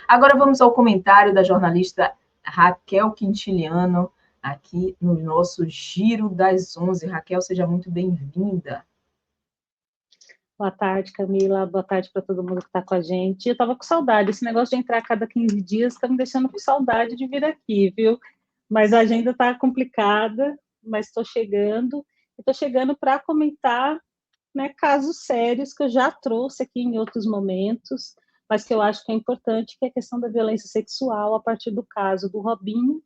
Agora vamos ao comentário da jornalista Raquel Quintiliano, aqui no nosso Giro das 11. Raquel, seja muito bem-vinda. Boa tarde, Camila. Boa tarde para todo mundo que está com a gente. Eu estava com saudade. Esse negócio de entrar a cada 15 dias está me deixando com saudade de vir aqui, viu? Mas a agenda está complicada, mas estou chegando. Estou chegando para comentar, né, casos sérios que eu já trouxe aqui em outros momentos, mas que eu acho que é importante, que é a questão da violência sexual a partir do caso do Robinho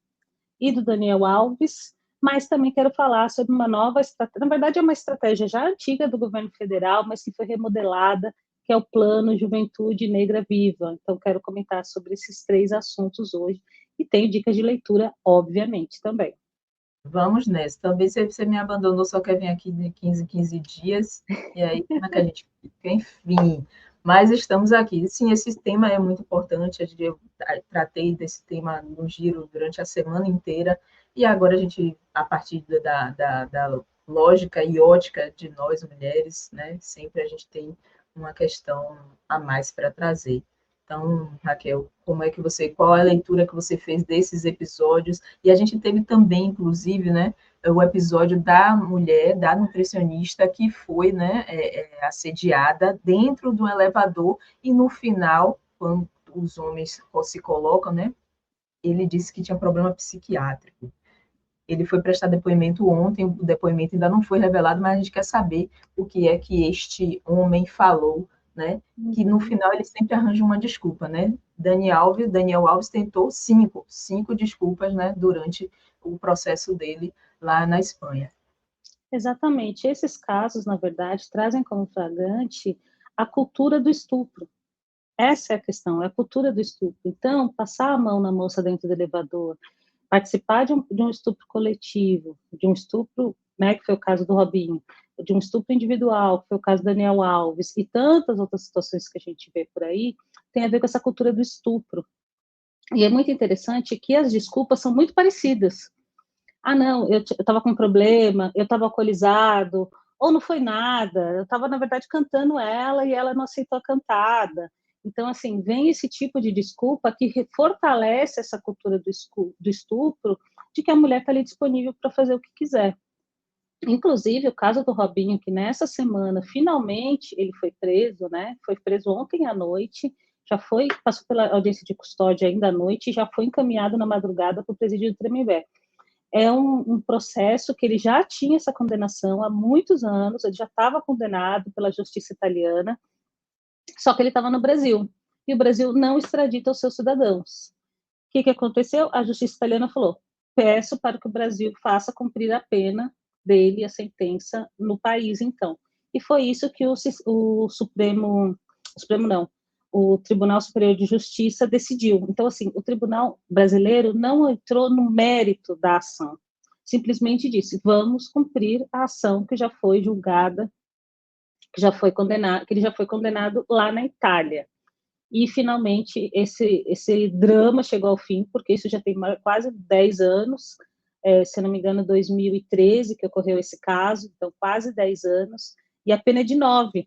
e do Daniel Alves, mas também quero falar sobre uma nova estratégia, na verdade é uma estratégia já antiga do governo federal, mas que foi remodelada, que é o Plano Juventude Negra Viva. Então quero comentar sobre esses 3 assuntos hoje, e tenho dicas de leitura, obviamente, também. Vamos nessa. Também você me abandonou, só quer vir aqui de 15 em 15 dias, e aí como é que a gente fica? Enfim, mas estamos aqui. Sim, esse tema é muito importante, eu tratei desse tema no Giro durante a semana inteira, e agora a gente, a partir da lógica e ótica de nós mulheres, né, sempre a gente tem uma questão a mais para trazer. Então, Raquel, como é que qual é a leitura que você fez desses episódios? E a gente teve também, inclusive, né, o episódio da mulher, da nutricionista, que foi, né, assediada dentro do elevador e no final, quando os homens se colocam, né, ele disse que tinha problema psiquiátrico. Ele foi prestar depoimento ontem, o depoimento ainda não foi revelado, mas a gente quer saber o que é que este homem falou, né? Que no final ele sempre arranja uma desculpa, né? Daniel Alves tentou cinco desculpas, né? Durante o processo dele lá na Espanha. Exatamente. Esses casos, na verdade, trazem como flagrante a cultura do estupro. Essa é a questão, é a cultura do estupro. Então, passar a mão na moça dentro do elevador, participar de um estupro coletivo, de um estupro, né, que foi o caso do Robinho, de um estupro individual, que foi o caso do Daniel Alves, e tantas outras situações que a gente vê por aí, tem a ver com essa cultura do estupro. E é muito interessante que as desculpas são muito parecidas. Ah, não, eu estava com um problema, eu estava alcoolizado, ou não foi nada, eu estava, na verdade, cantando ela e ela não aceitou a cantada. Então, assim, vem esse tipo de desculpa que fortalece essa cultura do estupro, de que a mulher está ali disponível para fazer o que quiser. Inclusive, o caso do Robinho, que nessa semana, finalmente, ele foi preso, né? Foi preso ontem à noite, passou pela audiência de custódia ainda à noite e já foi encaminhado na madrugada para o presídio do Tremembé. É um processo que ele já tinha essa condenação há muitos anos, ele já estava condenado pela justiça italiana, só que ele estava no Brasil, e o Brasil não extradita os seus cidadãos. O que aconteceu? A justiça italiana falou, peço para que o Brasil faça cumprir a pena dele, a sentença, no país, então. E foi isso que o Supremo não, o Tribunal Superior de Justiça decidiu. Então, assim, o Tribunal brasileiro não entrou no mérito da ação, simplesmente disse, vamos cumprir a ação que já foi julgada, que ele já foi condenado lá na Itália. E, finalmente, esse drama chegou ao fim, porque isso já tem quase 10 anos, se não me engano, 2013 que ocorreu esse caso, então quase 10 anos, e a pena é de 9,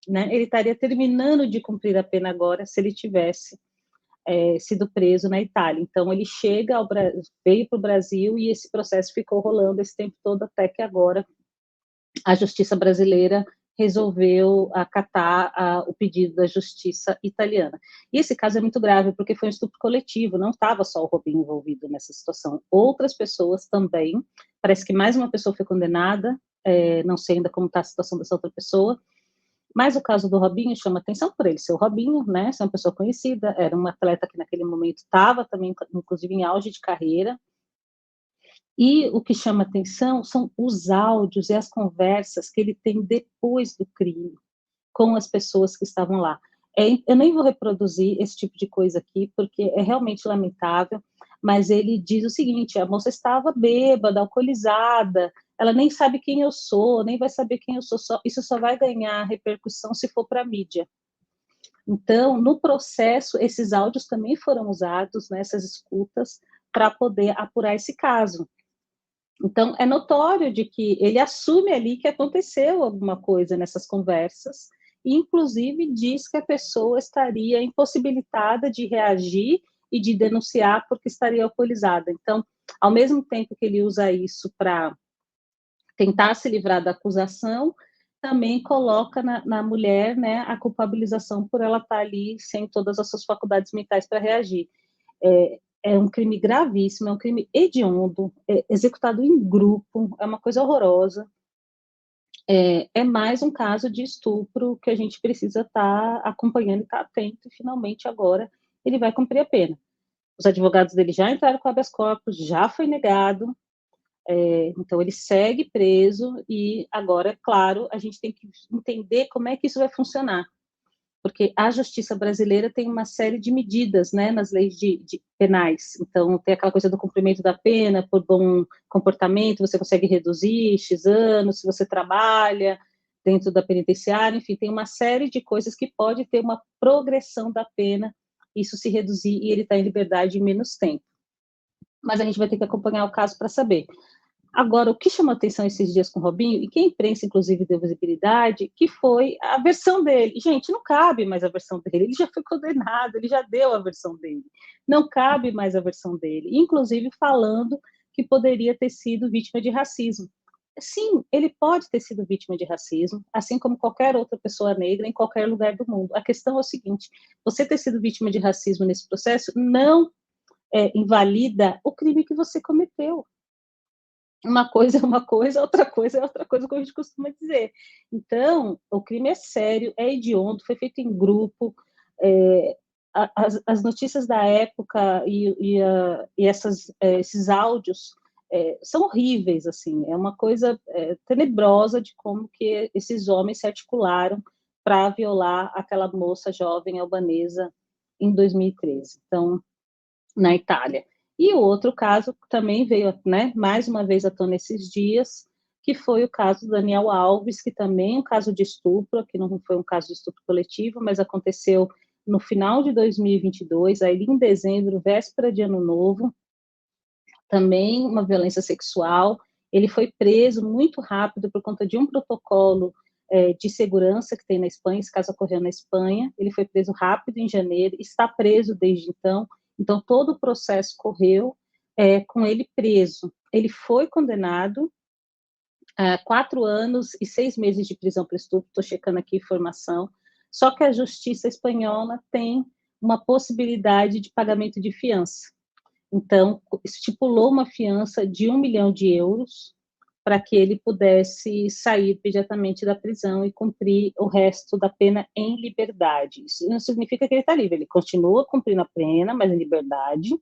né? Ele estaria terminando de cumprir a pena agora, se ele tivesse sido preso na Itália. Então, ele veio para o Brasil e esse processo ficou rolando esse tempo todo, até que agora a justiça brasileira resolveu acatar o pedido da justiça italiana. E esse caso é muito grave, porque foi um estupro coletivo, não estava só o Robinho envolvido nessa situação, outras pessoas também, parece que mais uma pessoa foi condenada, não sei ainda como está a situação dessa outra pessoa, mas o caso do Robinho chama atenção por ele ser o Robinho, né, ser uma pessoa conhecida, era um atleta que naquele momento estava também, inclusive, em auge de carreira. E o que chama atenção são os áudios e as conversas que ele tem depois do crime com as pessoas que estavam lá. Eu nem vou reproduzir esse tipo de coisa aqui, porque é realmente lamentável, mas ele diz o seguinte, a moça estava bêbada, alcoolizada, ela nem sabe quem eu sou, nem vai saber quem eu sou, isso só vai ganhar repercussão se for para a mídia. Então, no processo, esses áudios também foram usados nessas escutas para poder apurar esse caso. Então, é notório de que ele assume ali que aconteceu alguma coisa nessas conversas e inclusive diz que a pessoa estaria impossibilitada de reagir e de denunciar porque estaria alcoolizada. Então, ao mesmo tempo que ele usa isso para tentar se livrar da acusação, também coloca na mulher, né, a culpabilização por ela estar ali sem todas as suas faculdades mentais para reagir. É um crime gravíssimo, é um crime hediondo, executado em grupo, é uma coisa horrorosa. É mais um caso de estupro que a gente precisa estar acompanhando e estar atento, e finalmente agora ele vai cumprir a pena. Os advogados dele já entraram com habeas corpus, já foi negado, então ele segue preso e agora, é claro, a gente tem que entender como é que isso vai funcionar, porque a justiça brasileira tem uma série de medidas, né, nas leis de penais. Então, tem aquela coisa do cumprimento da pena por bom comportamento, você consegue reduzir X anos, se você trabalha dentro da penitenciária, enfim, tem uma série de coisas que pode ter uma progressão da pena, isso se reduzir e ele está em liberdade em menos tempo. Mas a gente vai ter que acompanhar o caso para saber. Agora, o que chamou atenção esses dias com o Robinho, e que a imprensa, inclusive, deu visibilidade, que foi a versão dele. Gente, não cabe mais a versão dele, ele já foi condenado, ele já deu a versão dele. Não cabe mais a versão dele, inclusive falando que poderia ter sido vítima de racismo. Sim, ele pode ter sido vítima de racismo, assim como qualquer outra pessoa negra em qualquer lugar do mundo. A questão é o seguinte, você ter sido vítima de racismo nesse processo não invalida o crime que você cometeu. Uma coisa é uma coisa, outra coisa é outra coisa, como a gente costuma dizer. Então, o crime é sério, é hediondo, foi feito em grupo, as notícias da época e esses áudios são horríveis, assim, é uma coisa tenebrosa de como que esses homens se articularam para violar aquela moça jovem albanesa em 2013. Então, na Itália. E o outro caso também veio, né, mais uma vez à tona esses dias, que foi o caso do Daniel Alves, que também é um caso de estupro, que não foi um caso de estupro coletivo, mas aconteceu no final de 2022, aí em dezembro, véspera de Ano Novo, também uma violência sexual. Ele foi preso muito rápido por conta de um protocolo de segurança que tem na Espanha, esse caso ocorreu na Espanha, ele foi preso rápido em janeiro, está preso desde então todo o processo correu com ele preso. Ele foi condenado a 4 anos e 6 meses de prisão por estupro, estou checando aqui a informação, só que a justiça espanhola tem uma possibilidade de pagamento de fiança. Então, estipulou uma fiança de 1 milhão de euros para que ele pudesse sair imediatamente da prisão e cumprir o resto da pena em liberdade. Isso não significa que ele está livre, ele continua cumprindo a pena, mas em liberdade,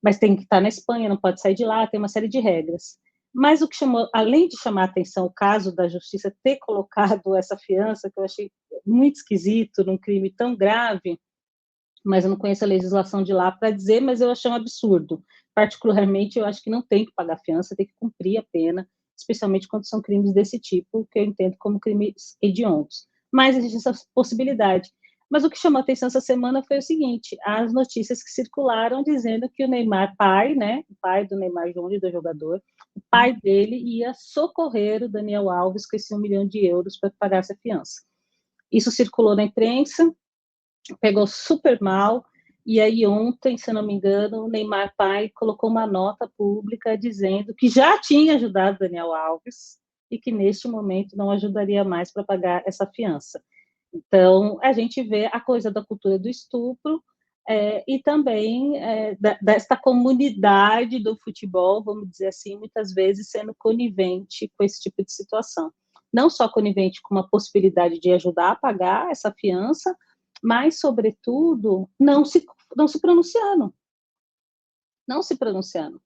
mas tem que estar na Espanha, não pode sair de lá, tem uma série de regras. Mas o que chamou, além de chamar a atenção o caso da justiça ter colocado essa fiança, que eu achei muito esquisito, num crime tão grave, mas eu não conheço a legislação de lá para dizer, mas eu achei um absurdo. Particularmente, eu acho que não tem que pagar fiança, tem que cumprir a pena, especialmente quando são crimes desse tipo, que eu entendo como crimes hediondos. Mas existe essa possibilidade. Mas o que chamou a atenção essa semana foi o seguinte, as notícias que circularam dizendo que o Neymar pai, né, o pai do Neymar Júnior, do jogador, o pai dele ia socorrer o Daniel Alves com esse 1 milhão de euros para pagar essa fiança. Isso circulou na imprensa, pegou super mal, e aí ontem, se não me engano, o Neymar pai colocou uma nota pública dizendo que já tinha ajudado Daniel Alves e que neste momento não ajudaria mais para pagar essa fiança. Então, a gente vê a coisa da cultura do estupro e também desta comunidade do futebol, vamos dizer assim, muitas vezes sendo conivente com esse tipo de situação. Não só conivente com uma possibilidade de ajudar a pagar essa fiança, mas, sobretudo, não se pronunciando. Não se pronunciando.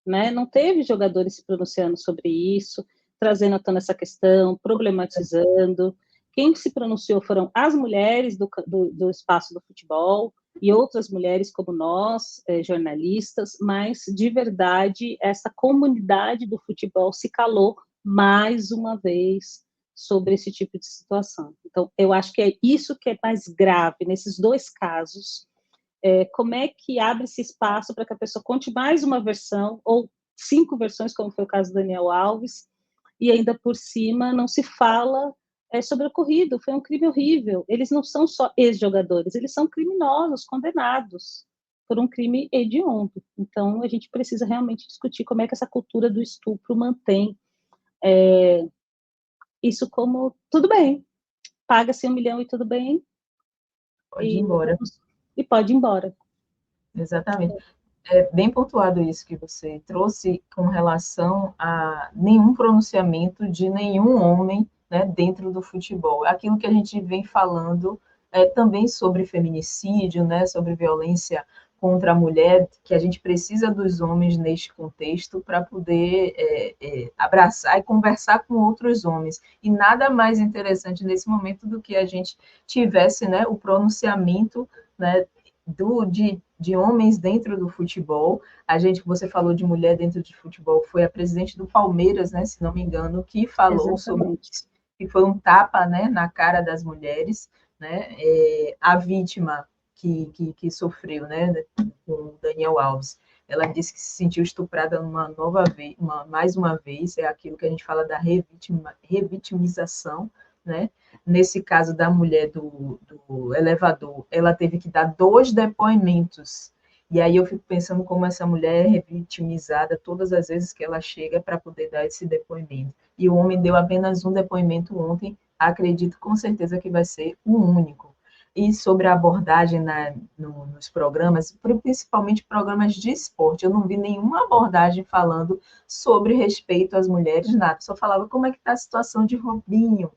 Né? Não teve jogadores se pronunciando sobre isso, trazendo à tona essa questão, problematizando. Quem se pronunciou foram as mulheres do espaço do futebol e outras mulheres como nós, jornalistas, mas, de verdade, essa comunidade do futebol se calou mais uma vez sobre esse tipo de situação. Então, eu acho que é isso que é mais grave nesses dois casos. Como é que abre esse espaço para que a pessoa conte mais uma versão, ou 5 versões, como foi o caso do Daniel Alves, e ainda por cima não se fala sobreocorrido, foi um crime horrível. Eles não são só ex-jogadores, eles são criminosos, condenados por um crime hediondo. Então, a gente precisa realmente discutir como é que essa cultura do estupro mantém isso como, tudo bem, paga-se 1 milhão e tudo bem, Pode ir embora. e pode ir embora. Exatamente. É bem pontuado isso que você trouxe com relação a nenhum pronunciamento de nenhum homem, né, dentro do futebol. Aquilo que a gente vem falando também sobre feminicídio, né, sobre violência contra a mulher, que a gente precisa dos homens neste contexto para poder abraçar e conversar com outros homens. E nada mais interessante nesse momento do que a gente tivesse, né, o pronunciamento, né, de homens dentro do futebol. A gente, você falou de mulher dentro de futebol, foi a presidente do Palmeiras, né, se não me engano, que falou sobre isso, que foi um tapa, né, na cara das mulheres, né, a vítima que sofreu, né, com o Daniel Alves. Ela disse que se sentiu estuprada mais uma vez, é aquilo que a gente fala da revitimização, né? Nesse caso da mulher do elevador, ela teve que dar 2 depoimentos. E aí eu fico pensando como essa mulher é revitimizada todas as vezes que ela chega para poder dar esse depoimento. E o homem deu apenas um depoimento ontem, acredito com certeza que vai ser o único. E sobre a abordagem nos programas, principalmente programas de esporte, eu não vi nenhuma abordagem falando sobre respeito às mulheres, nada. Só falava como é que está a situação de Robinho,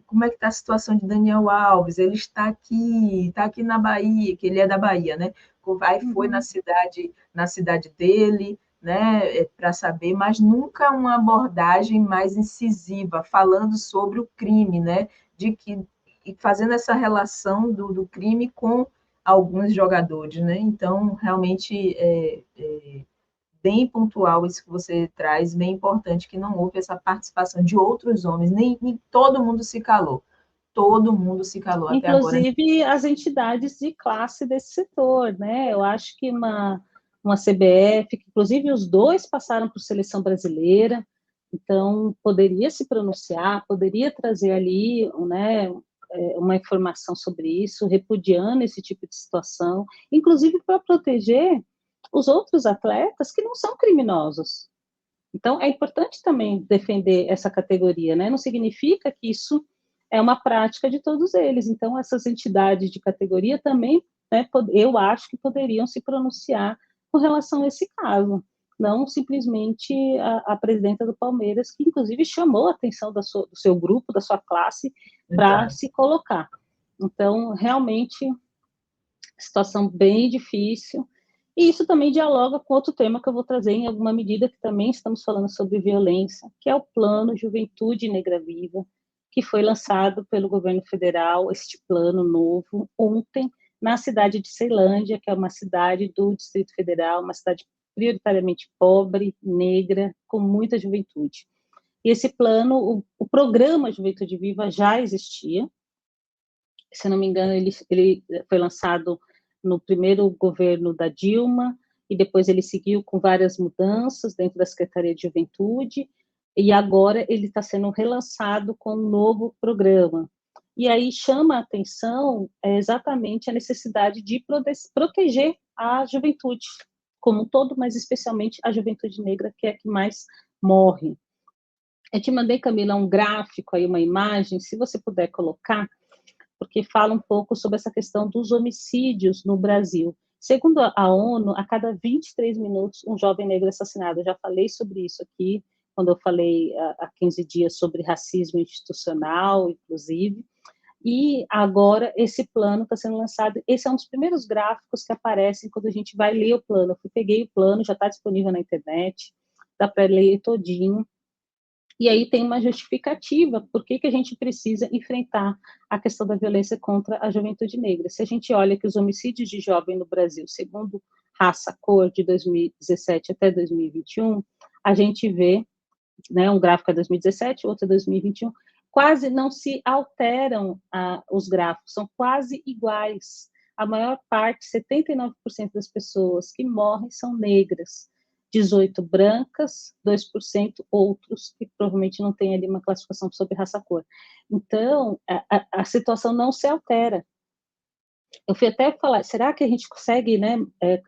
como é que está a situação de Daniel Alves? Ele está aqui na Bahia, que ele é da Bahia, né? Foi na cidade dele, né? Para saber, mas nunca uma abordagem mais incisiva, falando sobre o crime, né? E fazendo essa relação do crime com alguns jogadores, né? Então, realmente bem pontual isso que você traz, bem importante, que não houve essa participação de outros homens, nem todo mundo se calou. Todo mundo se calou até agora. Inclusive as entidades de classe desse setor, né? Eu acho que uma CBF, que inclusive os dois passaram por seleção brasileira, então poderia se pronunciar, poderia trazer ali, né, uma informação sobre isso, repudiando esse tipo de situação, inclusive para proteger os outros atletas que não são criminosos. Então, é importante também defender essa categoria, né? Não significa que isso é uma prática de todos eles. Então, essas entidades de categoria também, né, eu acho que poderiam se pronunciar com relação a esse caso. Não simplesmente a presidenta do Palmeiras, que inclusive chamou a atenção do seu grupo, da sua classe, para se colocar. Então, realmente, situação bem difícil. E isso também dialoga com outro tema que eu vou trazer em alguma medida, que também estamos falando sobre violência, que é o Plano Juventude Negra Viva, que foi lançado pelo governo federal, este plano novo, ontem, na cidade de Ceilândia, que é uma cidade do Distrito Federal, uma cidade prioritariamente pobre, negra, com muita juventude. E esse plano, o programa Juventude Viva já existia, se não me engano, ele foi lançado no primeiro governo da Dilma, e depois ele seguiu com várias mudanças dentro da Secretaria de Juventude, e agora ele está sendo relançado com um novo programa. E aí chama a atenção exatamente a necessidade de proteger a juventude como um todo, mas especialmente a juventude negra, que é a que mais morre. Eu te mandei, Camila, um gráfico, aí, uma imagem, se você puder colocar, porque fala um pouco sobre essa questão dos homicídios no Brasil. Segundo a ONU, a cada 23 minutos, um jovem negro é assassinado. Eu já falei sobre isso aqui, quando eu falei há 15 dias sobre racismo institucional, inclusive. E agora esse plano está sendo lançado. Esse é um dos primeiros gráficos que aparecem quando a gente vai ler o plano. Eu peguei o plano, já está disponível na internet, dá para ler todinho. E aí tem uma justificativa por que a gente precisa enfrentar a questão da violência contra a juventude negra. Se a gente olha que os homicídios de jovem no Brasil, segundo raça, cor, de 2017 até 2021, a gente vê, né, um gráfico é 2017, outro é 2021, quase não se alteram os gráficos, são quase iguais. A maior parte, 79% das pessoas que morrem são negras. 18 brancas, 2% outros, que provavelmente não tem ali uma classificação sobre raça-cor. Então, a situação não se altera. Eu fui até falar, será que a gente consegue, né,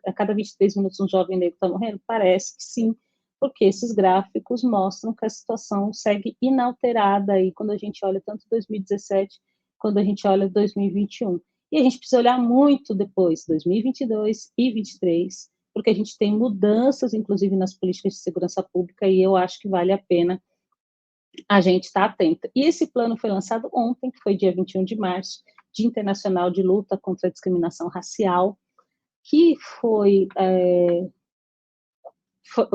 a cada 23 minutos um jovem negro está morrendo? Parece que sim, porque esses gráficos mostram que a situação segue inalterada aí, quando a gente olha tanto 2017, quando a gente olha 2021. E a gente precisa olhar muito depois, 2022 e 2023, porque a gente tem mudanças, inclusive, nas políticas de segurança pública, e eu acho que vale a pena a gente estar atenta. E esse plano foi lançado ontem, que foi dia 21 de março, Dia Internacional de Luta contra a Discriminação Racial, que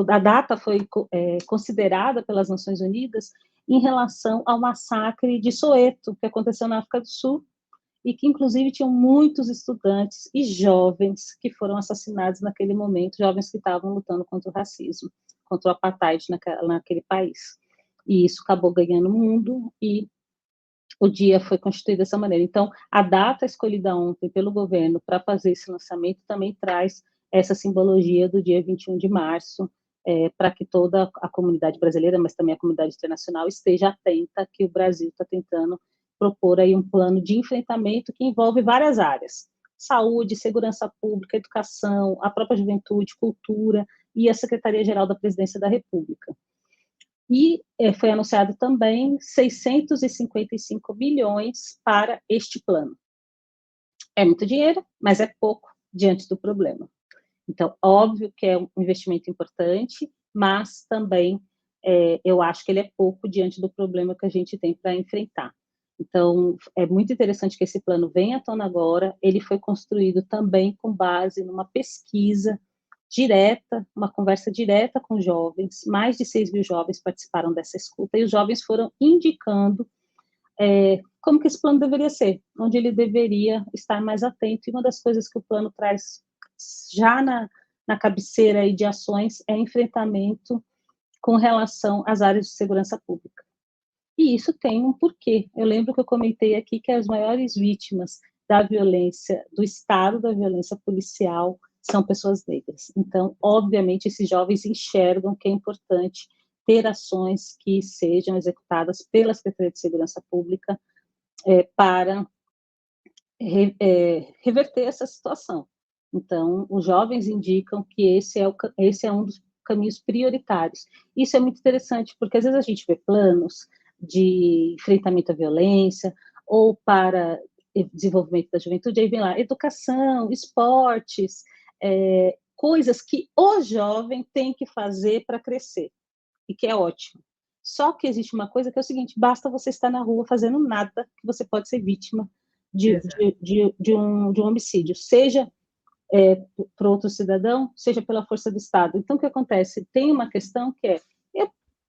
a data foi considerada pelas Nações Unidas em relação ao massacre de Soweto, que aconteceu na África do Sul, e que, inclusive, tinham muitos estudantes e jovens que foram assassinados naquele momento, jovens que estavam lutando contra o racismo, contra o apartheid naquele país. E isso acabou ganhando o mundo, e o dia foi constituído dessa maneira. Então, a data escolhida ontem pelo governo para fazer esse lançamento também traz essa simbologia do dia 21 de março, para que toda a comunidade brasileira, mas também a comunidade internacional, esteja atenta que o Brasil está tentando propor aí um plano de enfrentamento que envolve várias áreas: saúde, segurança pública, educação, a própria juventude, cultura e a Secretaria-Geral da Presidência da República. E foi anunciado também 655 bilhões para este plano. É muito dinheiro, mas é pouco diante do problema. Então, óbvio que é um investimento importante, mas também eu acho que ele é pouco diante do problema que a gente tem para enfrentar. Então, é muito interessante que esse plano venha à tona agora. Ele foi construído também com base numa pesquisa direta, uma conversa direta com jovens. Mais de 6 mil jovens participaram dessa escuta, e os jovens foram indicando como que esse plano deveria ser, onde ele deveria estar mais atento. E uma das coisas que o plano traz já na cabeceira aí de ações é enfrentamento com relação às áreas de segurança pública. E isso tem um porquê. Eu lembro que eu comentei aqui que as maiores vítimas da violência, do estado da violência policial, são pessoas negras. Então, obviamente, esses jovens enxergam que é importante ter ações que sejam executadas pela Secretaria de Segurança Pública para reverter essa situação. Então, os jovens indicam que esse é um dos caminhos prioritários. Isso é muito interessante, porque às vezes a gente vê planos de enfrentamento à violência ou para desenvolvimento da juventude, aí vem lá educação, esportes, coisas que o jovem tem que fazer para crescer, e que é ótimo. Só que existe uma coisa que é o seguinte: basta você estar na rua fazendo nada, que você pode ser vítima de um homicídio, seja para outro cidadão, seja pela força do Estado. Então, o que acontece? Tem uma questão que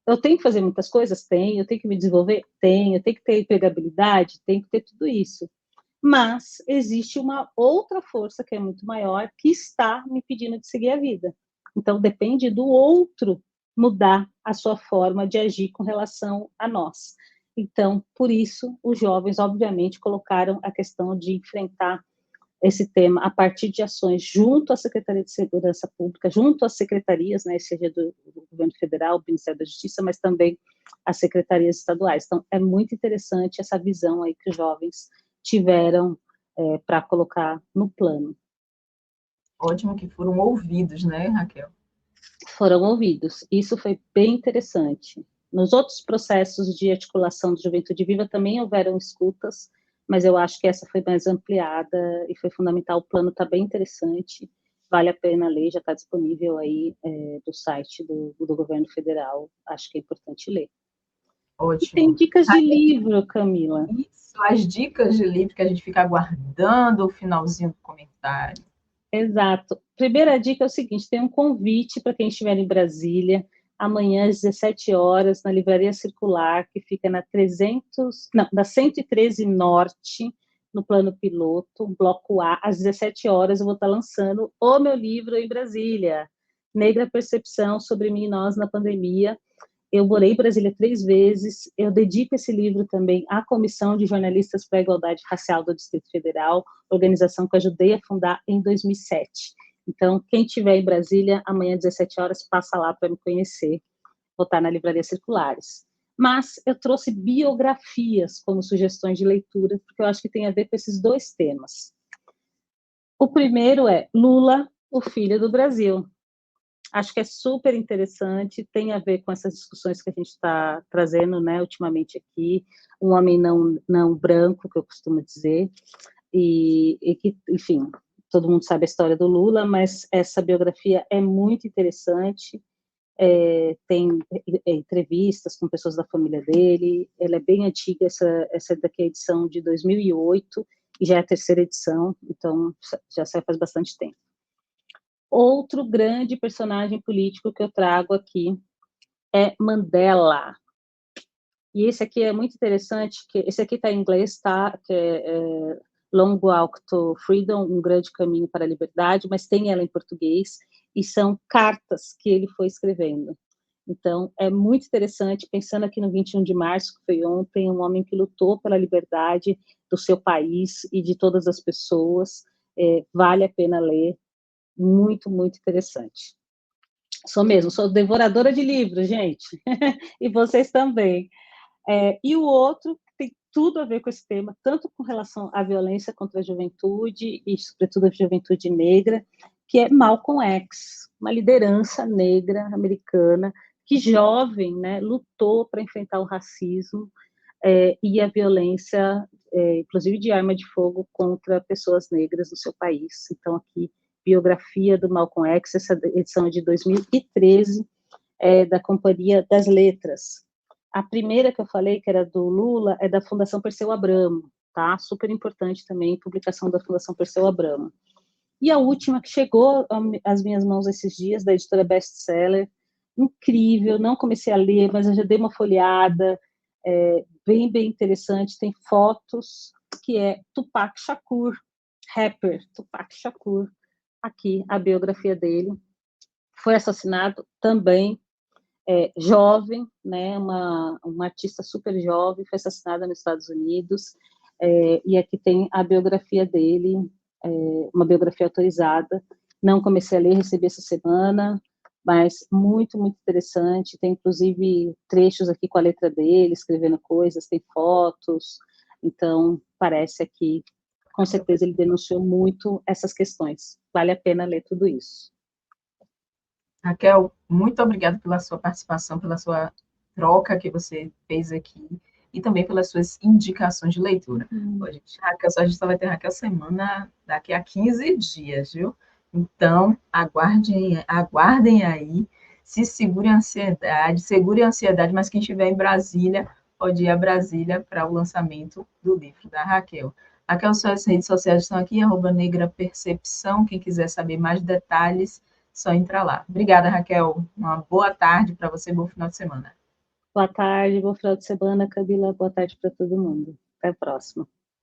eu tenho que fazer muitas coisas? Tenho. Eu tenho que me desenvolver? Tenho. Eu tenho que ter empregabilidade? Tenho que ter tudo isso. Mas existe uma outra força que é muito maior, que está me pedindo de seguir a vida. Então, depende do outro mudar a sua forma de agir com relação a nós. Então, por isso, os jovens, obviamente, colocaram a questão de enfrentar esse tema a partir de ações junto à Secretaria de Segurança Pública, junto às secretarias, né, seja do Governo Federal, do Ministério da Justiça, mas também as secretarias estaduais. Então, é muito interessante essa visão aí que os jovens tiveram para colocar no plano. Ótimo que foram ouvidos, né, Raquel? Foram ouvidos. Isso foi bem interessante. Nos outros processos de articulação de Juventude Viva também houveram escutas, mas eu acho que essa foi mais ampliada e foi fundamental. O plano está bem interessante, vale a pena ler, já está disponível aí do site do governo federal, acho que é importante ler. Ótimo. E tem dicas de livro, Camila. Isso, as dicas de livro que a gente fica aguardando o finalzinho do comentário. Exato. Primeira dica é o seguinte: tem um convite para quem estiver em Brasília, amanhã às 17 horas, na Livraria Circular, que fica na 113 Norte, no plano piloto, bloco A. Às 17 horas eu vou estar lançando o meu livro em Brasília, Negra Percepção sobre mim e nós na pandemia. Eu morei em Brasília 3 vezes, eu dedico esse livro também à Comissão de Jornalistas para a Igualdade Racial do Distrito Federal, organização que eu ajudei a fundar em 2007. Então, quem estiver em Brasília, amanhã às 17 horas, passa lá para me conhecer. Vou estar na Livraria Circulares. Mas eu trouxe biografias como sugestões de leitura, porque eu acho que tem a ver com esses dois temas. O primeiro é Lula, o Filho do Brasil. Acho que é super interessante, tem a ver com essas discussões que a gente está trazendo, né, ultimamente aqui, um homem não branco, que eu costumo dizer, e que, enfim, todo mundo sabe a história do Lula, mas essa biografia é muito interessante, tem entrevistas com pessoas da família dele, ela é bem antiga, essa daqui é a edição de 2008, e já é a terceira edição, então já sai faz bastante tempo. Outro grande personagem político que eu trago aqui é Mandela. E esse aqui é muito interessante, que esse aqui está em inglês, tá? Que é Long Walk to Freedom, Um Grande Caminho para a Liberdade, mas tem ela em português, e são cartas que ele foi escrevendo. Então, é muito interessante, pensando aqui no 21 de março, que foi ontem, um homem que lutou pela liberdade do seu país e de todas as pessoas, vale a pena ler, muito, muito interessante. Sou devoradora de livros, gente, e vocês também. E o outro tem tudo a ver com esse tema, tanto com relação à violência contra a juventude, e sobretudo a juventude negra, que é Malcolm X, uma liderança negra americana, que jovem, né, lutou para enfrentar o racismo e a violência, inclusive de arma de fogo, contra pessoas negras no seu país. Então, aqui, biografia do Malcolm X, essa edição é de 2013, da Companhia das Letras. A primeira que eu falei, que era do Lula, é da Fundação Perseu Abramo, tá? Super importante também, publicação da Fundação Perseu Abramo. E a última que chegou às minhas mãos esses dias, da editora Best Seller, incrível, não comecei a ler, mas eu já dei uma folheada, bem, bem interessante, tem fotos, que é Tupac Shakur, rapper Tupac Shakur, aqui a biografia dele, foi assassinado também jovem, né, uma artista super jovem, foi assassinada nos Estados Unidos, e aqui tem a biografia dele, uma biografia autorizada, não comecei a ler, recebi essa semana, mas muito, muito interessante, tem inclusive trechos aqui com a letra dele, escrevendo coisas, tem fotos, então parece aqui, com certeza ele denunciou muito essas questões, vale a pena ler tudo isso. Raquel, muito obrigada pela sua participação, pela sua troca que você fez aqui e também pelas suas indicações de leitura. Pô, gente, Raquel, a gente só vai ter Raquel semana daqui a 15 dias, viu? Então, aguardem aí, segure a ansiedade, mas quem estiver em Brasília, pode ir a Brasília para o lançamento do livro da Raquel. Raquel, suas redes sociais estão aqui, @negrapercepção, quem quiser saber mais detalhes, só entrar lá. Obrigada, Raquel. Uma boa tarde para você, bom final de semana. Boa tarde, bom final de semana, Camila. Boa tarde para todo mundo. Até a próxima.